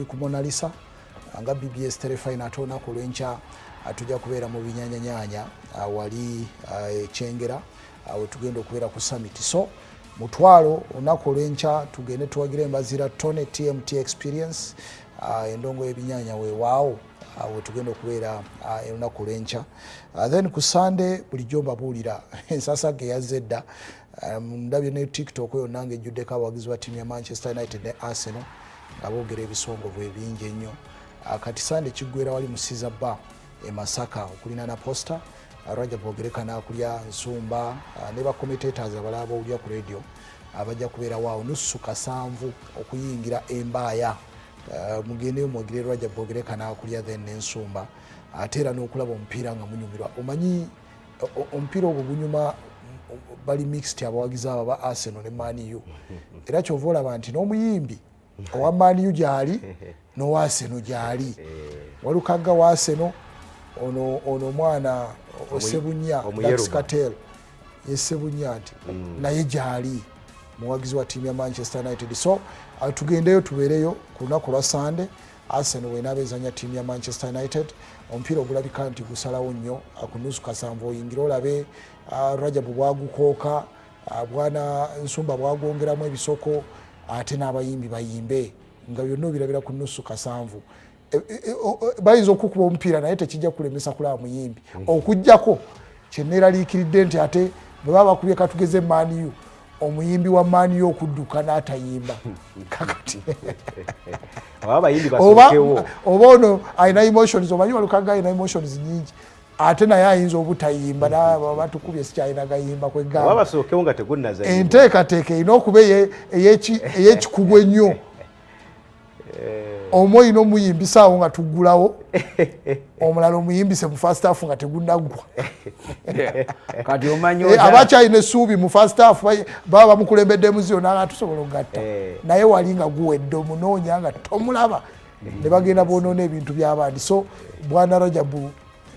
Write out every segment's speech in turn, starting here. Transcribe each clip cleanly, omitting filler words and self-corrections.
tuli ku Mona Lisa nga BBS Terefayina atona ku lwencha atujja kubeera mu binyanyanya wali Chengera awo tugenda okubeera ku summit. So mutwalo onako lwencha tugende tuwagira embazira Tone TMT experience endongo ebinyanya we waawo awo tugenda okubeera onako lwencha. Then ku Sunday bulijjo mbabuulira ensasa ge yazedda ndabye ne TikTok yo nange juddeko abawagizi ba timu ya Manchester United ne Arsenal nga boogera ebisongovu ebingi ennyo. Kati Sunday kiggwera wali mu Caesar Bar e Masaka okulina na posta Raja Bogereka nakulya Nsumba ne ba commentators abalaba bawulya ku radio abajja kubeera waawo nusu kasanvu okuyingira Embaaya mugende mwogere Raja Bogereka nakulya then Nsumba atera n'okulaba omupiira nga munyumirwa. Omanyi omupiira ogwo gunyuma bali mixed abawagizi aba ba Arsenal ne Man U era kyova olaba nti n'omuyimbi owa Man U gyali n'owa Arsenal gyali walukagga wa Arsenal ono mwana Osebunya Daxcatel Yesebunya ati naye gyali muwagizi wa timu ya Manchester United. So tugendeyo tubeereyo ku lunaku lwa Sunday Arsenal wenabezanya timu ya Manchester United omupiira ogulabika nti gusalawo nnyo akunusu kasanvu oyingira olabe Rajabu bwagukooka bwana Nsumba bwagwongeramu ebisoko ate n'abayimbi bayimbe nga byonna birabira ku nusu kasanvu. Bayinza okukuba omupiira naye tekijja kulemesa kulaba muyimbi okujjako kyeneeraliikiridde nti ate bwe baba bakubye katugeze Man U omuyimbi wa Man U okudduka n'atayimba kakati oba ono alina emotions omanyi walukagga alina emotions nyingi ate naye ayinza obutayimba batukubye sikyalina gayimba kwegamba enteekateeka erina okuba ey'ekikugu ennyo omwe ino muyimbisaawo nga tuggulawo omulala omuyimbise mu first half nga tegunaggwa kati omanyi abakyalina essuubi mu first half baba bamukulembedde muziro nanga tusobola okugatta naye wali nga guwedde omunoonya nga tomulaba ne bagenda boonoona ebintu by'abandi. So bwana Rajabu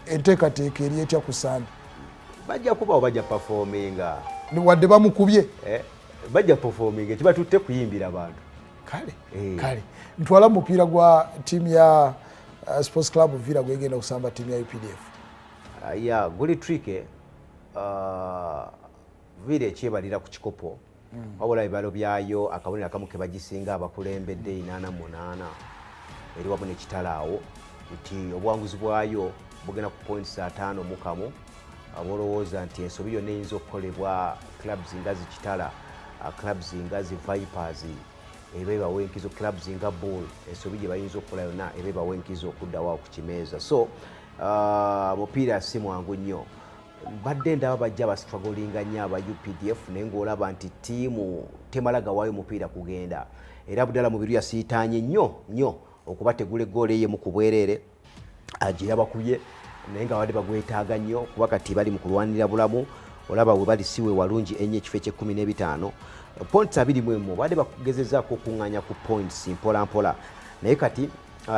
enteekateeka eri etya ku Sunday bajja kubawo bajja performinga wadde bamukubye bajja performinga kibatutte kuyimbira abantu kale ntwala mupiira gwa timu ya Sports Club Villa gwegenda kusamba timu ya UPDF ya guli tricky Villa ekyebalira ku kikopo wabula ebibalo byayo akabonero akamu ke bagisinga abakulembedde 88 eri wamu n'ekitalaawo nti obuwanguzi bwayo bugenda ku points 5 mu kamu abolowooza nti ensobi yonna eyinza okukolebwa clubs nga zikitala clubs nga zi Vipers ebeba wenkizo clubs nga Bull ensobi gye bayinza okukola yonna ebeba wenkizo okuddawo ku kimeeza. So mupiira si mwangu nnyo badde ndaba bajja bastrugglinga nnyo aba UPDF naye ng'olaba nti ttiimu temala gawaayo mupiira kugenda era buddala mu biru yasiitaanye nnyo okuba tegula eggoolo ey'emu ku bwereere gye yabakubye naye nga badde bagwetaaga nnyo kuba kati bali mu kulwanirira bulamu olaba we bali siwe walungi ennyo ekifo eky'15 points 21 badde bagezezaako okuŋŋaanya ku points mpola naye kati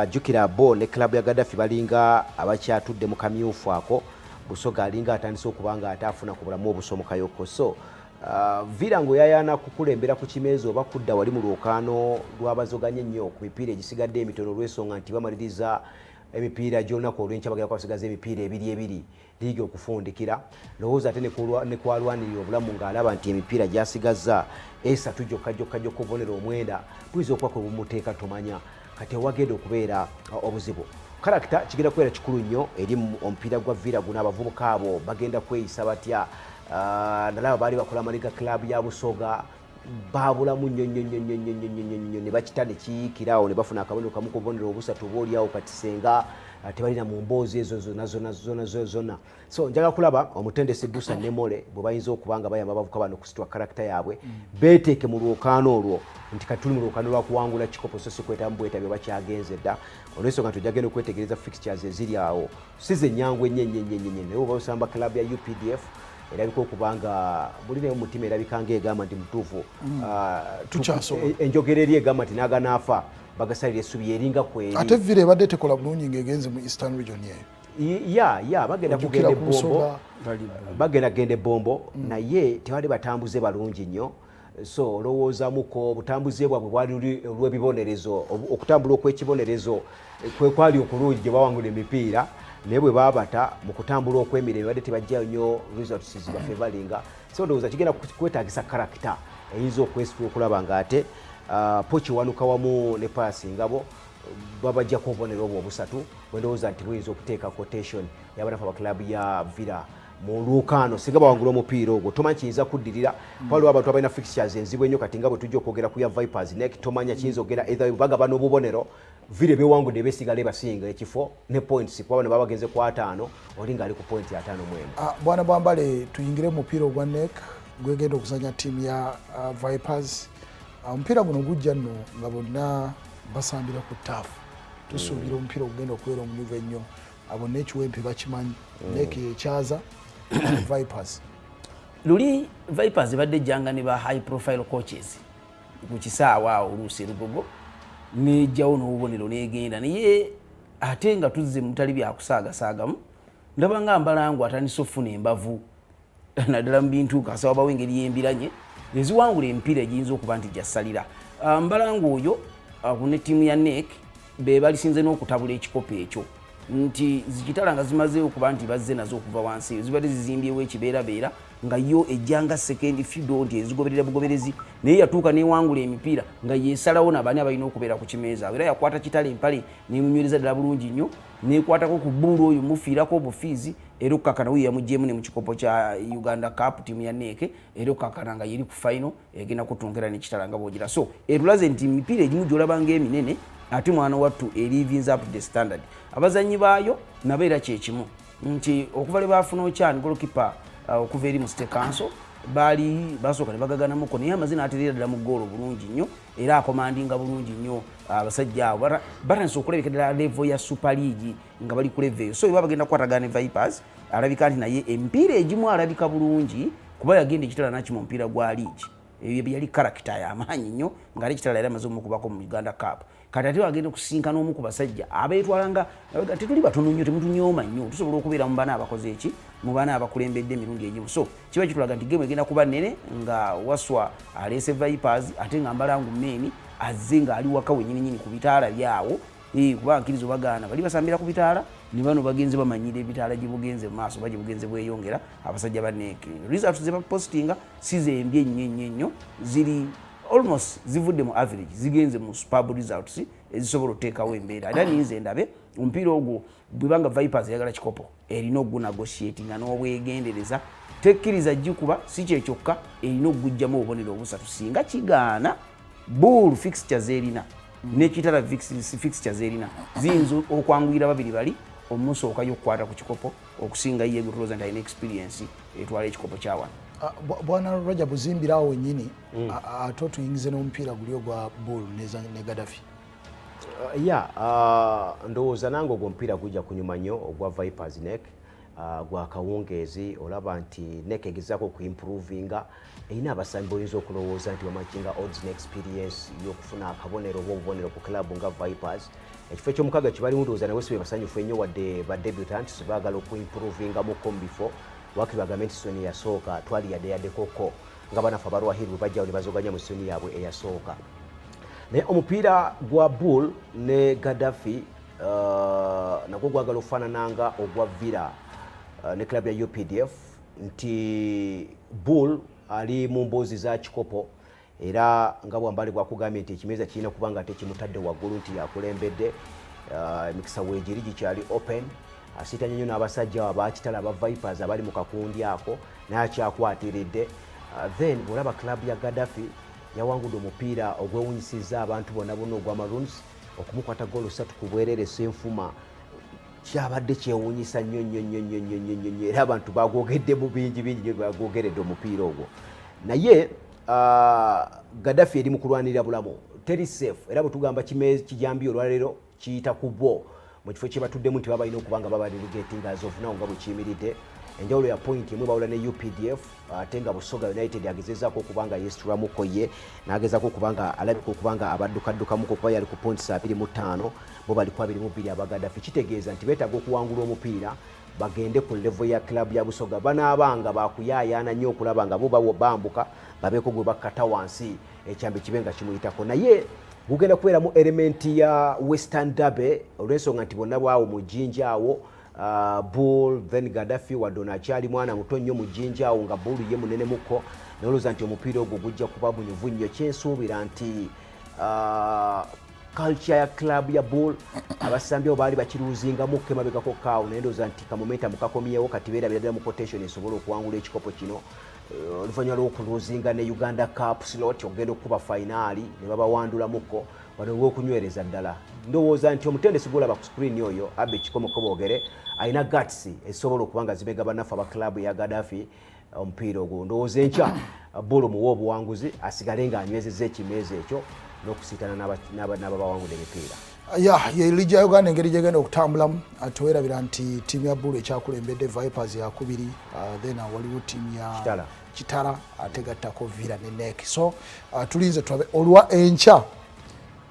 jjukira bo ne club ya Gaddafi balinga abakyatudde mu kamyufu ako Busoga alinga atandise okuba nga ate afuna ku bulamu obusomokayoko. So Villa ng'oyayaana kukulembera ku kimeeza oba kudda wali mu lwokaano lw'abazoganye nnyo ku mipiira egisigadde emitono olw'ensonga nti bamaliriza emipiira gy'olunaku olw'enkya bagenda kubasigaza emipiira ebiri liigi okufundikira lowooza ate ne kwalwanirira obulamu ng'alaba nti emipiira gy'asigazza 3 gyokka obubonero omwenda buyinza okuba kwe bumuteeka tomanya kati ewagenda okubeera obuzibu. Karakita kigenda kubeera kikulu nnyo eri omupiira gwa Villa guno abavubuka abo bagenda kweyisa batya nalaba baali bakola amaliga club ya Busoga babulamu nnyo ne bakita ne kiyiikiraawo ne bafuna akabonero kamu ku bubonero obusatu boolyawo kati senga tebalina mu mboozi ezo zonna. So njaga kulaba omutendesi Busa ne Mole bwe bayinza okuba nga bayamba abavuka bano kusitwa karakita yaabwe beeteeke mu lwokaano olwo nti kati tuli mu lwokaano lwa kuwangula kikopo so si kwetamu bwetabye bakyagenze dda olw'ensonga nti ojagenda okwetegereza fixtures eziri awo si ze nnyangu ennyo naye oba osamba club ya UPDF erabika okuba nga bulinayo mutima erabika ng'egamba nti mutuufu enjogera eri egamba nti n'aganaafa bagasalira essubi eringa kweri ate Villa ebadde tekola bulungi ng'egenze mu Eastern Region ya bagenda kugenda ebombo bagenda genda ebombo naye tebali batambuze balungi nnyo so olowoozamuko obutambuze bwabwe bwali olw'ebibonerezo okutambula okw'ekibonerezo kwe kwali okulungi gye bawangula emipiira naye bwe baabata mu kutambula okw'emirembe badde tebajja nnyo results zibaffe balinga so ndowooza kigenda kwetaagisa karakita eyinza okwesitula okulaba ng'ate pokiwanuka wamu ne paasi ngabo babajjako obubonero obwo obusatu bwe ndowooza nti buyinza okuteeka quotation y'abanafu abakilabu ya Villa mu lukaano singa bawangula omupiira ogwo tomanyi kiyinza kuddirira waliwo abantu abalina fixtures enzibu ennyo kati nga bwe tujja okwogera ku ya Vipers nek tomanya kiyinza okugenda either bagabana obubonero Villa bewangudde besigale basinga ekifo ne points kuba bano babagenze ku 5 oli ng'ali ku point ya 5 mwemba. Bwana Bwambale tuyingire mupiira ogwa nek gwegenda okuzanya ttiimu ya Vipers. Omupiira guno gujja nno nga bonna basambira ku ttaafu tusuubira omupiira ogugenda okubeera omunyuvu ennyo bonna ekiwempe bakimanyi nek ekyaza Vipers. Luli Vipers badde janga ne ba high profile coaches ku kisaawa awo oluusi Lugogo nejjawo n'obubonero n'egenda naye ate nga tuzze mutali byakusaaga-saagamu ndaba nga Mbalangu atandise okufuna embavu naddala mu bintu kasaba bawo engeri y'embiranye eziwangula emipiira egiyinza okuba nti gyasalira. Mbalangu oyo ne ttiimu ya NEC be balisinze n'okutabula ekikopo ekyo nti zikitala nga zimaze okuba nti bazze nazo okuva wansi zibadde zizimbyewo ekibeerabeera nga yo ejjanga second fido nti ezigoberera bugoberezi naye yatuuka n'ewangula emipiira nga yeesalawo n'abaani abalina okubeera ku kimeeza era yakwata kitale empale n'emunywereza ddala bulungi nnyo n'ekwatako ku bbuulu oyo mufiirako obufiizi era okukakkana wiyo yamuggyemu ne mu kikopo kya Uganda Cup ttiimu ya NEC era okukakkana nga yeri ku final egenda kutunkera n'ekitala nga bw'ogira so etulaze nti emipiira egimu gy'olaba ng'eminene ate mwana wattu livings up to the standard abazanyi baayo nabo era kyekimu nti okuva le baafuna okyani golokipa okuva eri mu state council baali basooka ne bagaganamuko naye amazina atereera ddala mu ggoolo bulungi nnyo era akomandinga bulungi nnyo abasajja abo batandise okulabika ddala level ya super league nga bali ku level eyo so eba bagenda kukwatagana ne Vipers alabika nti naye emipiira egimu alabika bulungi kuba yagenda ekitala nakyo mu mupiira gwa league eyo yali karakita y'amaanyi nnyo ng'ali ekitala yali amaze omukubako mu Uganda Cup kati ate wagenda okusinkana omu ku basajja abeetwalanga tetuli batono nnyo temutunyooma nnyo tusobola okubeera mu baana abakoze eki mu baana abakulembedde emirundi egimu so kiba kitulaga nti gemu egenda kuba nnene nga Waswa aleese Vipers ate nga Mbalangu Mmeeni azze ng'ali waka wennyininyini ku bitaala byawo kuba nkirizo bagaana bali basambira ku bitaala ne bano bagenze bamanyira ebitaala gye bugenze mu maaso baje bugenze bweyongera abasajja ba NEC results ze bapostinga si zembye nnyo ziri almost zivudde mu average zigenze mu superb results ezisobola oteekawo embeera era niyinza ndabe omupiira ogwo bwebanga Vipers yagala kikopo erina ogunegotiatinga n'obwegendereza tekkiriza gikuba si kyekyokka erina okugujjamu obubonero obusatu singa kigaana bull fixtures erina n'ekitala fixtures erina ziyinza okwanguyira babiri bali omusooka y'okukwata ku kikopo okusinga ye gutulooza nti alina experience etwala ekikopo kyawano. Bwana Rajabu zimbirawo wennyini ate otuyingize n'omupiira guli ogwa bull ne Gaddafi. Ndowooza nange ogwo omupiira gujja kunyuma nnyo ogwa Vipers NEC gwa kawungeezi olaba nti NEC egezaako okuimprovinga erina abasambi boyinza okulowooza nti bamakinga odds ne experience y'okufuna akabonero oba obubonero ku club nga Vipers ekifo ekyomukaga kibalimu ndowooza nawe si be basanyufu ennyo wadde ba debutants baagala okuimprovinga mu before wakati bagambe nti soni yasooka twali yadde koko nga banafu abalwahiri bwe bajjawo ne bazoganya mu soni yaabwe eyasooka naye omupiira gwa bull ne Gaddafi nagwo gwagala okufaanananga ogwa Villa ne club ya UPDF nti bull ali mu mboozi za kikopo era nga Bwambale bwakugambye nti ekimeeza kirina kuba nga tekimutadde waggulu nti yakulembedde emikisa weegiri gikyali open asitanye nnyo n'abasajja abakitala aba Vipers abali mu kakundi ako naye akyakwatiridde then bw'olaba club ya Gaddafi yawangudde omupiira ogwewunyisizza abantu bonna ogwa Maroons okumukwata goolo 3 ku bwerere Ssenfuma kyabadde kyewuunyisa nnyo era abantu bagwogeddemu bingi nyo bagwogeredde omupiira ogwo naye Gaddafi eri mu kulwanirira bulamu teri safe era bwe tugamba kijambi olwaleero kiyita ku bo mu kifo kye batuddemu nti baba balina okuba nga baba relegating as of now nga bwe kiyimiridde enjawulo ya point emwe bawula ne UPDF ate nga Busoga United agezezaako okubanga yeesitulamuko ye n'agezaako okubanga alabika okubanga abaddukaddukamuko kuba yali ku points 25 bo bali ku 22 Abagadafi kitegeeza nti beetaaga okuwangula omupiira bagende ku level ya club ya Busoga banaabanga bakuyaayaana nnyo okulaba nga bo bambuka babeeko gwe bakkata wansi ekyambe kibe nga kimuyitako naye gugenda kubeera mu element ya Western Derby olw'ensonga nti bonna bwawo mu jjinja awo Bull then Gaddafi wadona akyali mwana muto nnyo mu jjinja awo nga Bull ye munene muko noloza nti omupiira ogwo gujja kuba bunyuvu nnyo kyensuubira nti culture ya club ya Bull abasambye baali bakiruzinga mukke mabegako kaawo naye ndoza nti kamomenta mukakomyewo kati beera biraddala mu quotation esobola okuwangula ekikopo kino oluvannyuma lw'okuluzinga ne Uganda Cup slot ogenda okuba finaali ne babawandulamuko wano olw'okunywereza ddala ndowooza nti omutendesi gwolaba ku screen oyo Abe Kikomoko boogere alina guts esobola okuba nga zibega bannaffe aba club ya Gaddafi omupiira ogwo ndowooza enkya Bull muwa obuwanguzi asigale ng'anywezezza ekimeezi ekyo n'okusiitana n'ababawangudde emipiira ye liigi ya Uganda engeri gyegenda okutambulamu tuwerabira nti ttiimu ya Bull ekyakulembedde Vipers yakubiri then waliwo ttiimu ya Kitala ategattako Villa ne Nek so tulinze tulabe olwa enkya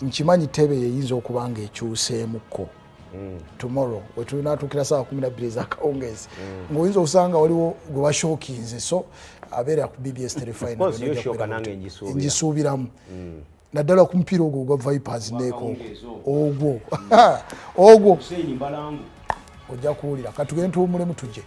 nkimanyi ttebe yeyinza okuba nga ekyuseemukko tomorrow wetulinatuukira saawa 12 ez'akawungeezi ng'oyinza okusanga waliwo gwe bashookinze so abeera ku BBS Terefayina ngisuubiramu naddala ku mupiira ogwo gwa Vipers Neko ogwo ojja kuwulira katugende tuwumulemu tujje